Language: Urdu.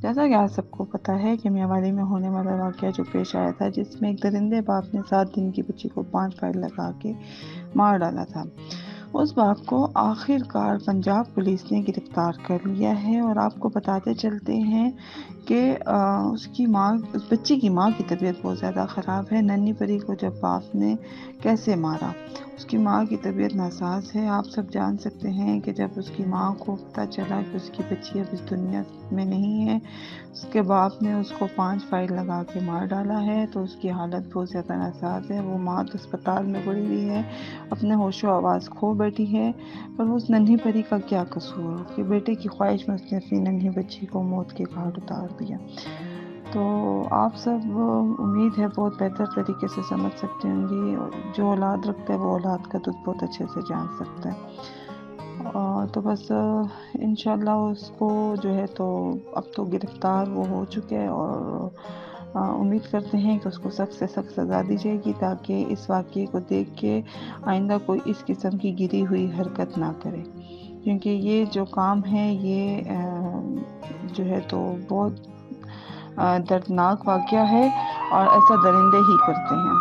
جیسا کہ آپ سب کو پتہ ہے کہ میاوالی میں ہونے والا واقعہ جو پیش آیا تھا، جس میں ایک درندے باپ نے 7 دن کی بچی کو 5 فائل لگا کے مار ڈالا تھا، اس باپ کو آخر کار پنجاب پولیس نے گرفتار کر لیا ہے۔ اور آپ کو بتاتے چلتے ہیں کہ اس بچی کی ماں کی طبیعت بہت زیادہ خراب ہے۔ ننھی پری کو جب باپ نے کیسے مارا، اس کی ماں کی طبیعت ناساز ہے۔ آپ سب جان سکتے ہیں کہ جب اس کی ماں کو پتہ چلا کہ اس کی بچی اب اس دنیا میں نہیں ہے، اس کے باپ نے اس کو 5 فائل لگا کے مار ڈالا ہے، تو اس کی حالت بہت زیادہ ناساز ہے۔ وہ ماں تو اسپتال میں پڑی ہوئی ہے، اپنے ہوش و آواز کھو بیٹھی ہے، پر اس ننھی پری کا کیا قصور کہ بیٹے کی خواہش میں اس نے اپنی ننھی بچی کو موت کے گھاٹ اتار دیا۔ تو آپ سب امید ہے بہت بہتر طریقے سے سمجھ سکتے ہوں گی، جو اولاد رکھتا ہے وہ اولاد کا دودھ بہت اچھے سے جان سکتا ہے۔ تو بس انشاءاللہ اس کو جو ہے تو اب تو گرفتار وہ ہو چکے، اور امید کرتے ہیں کہ اس کو سخت سے سخت سزا دی جائے گی، تاکہ اس واقعے کو دیکھ کے آئندہ کوئی اس قسم کی گری ہوئی حرکت نہ کرے، کیونکہ یہ جو کام ہے یہ جو ہے تو بہت دردناک واقعہ ہے، اور ایسا درندے ہی کرتے ہیں۔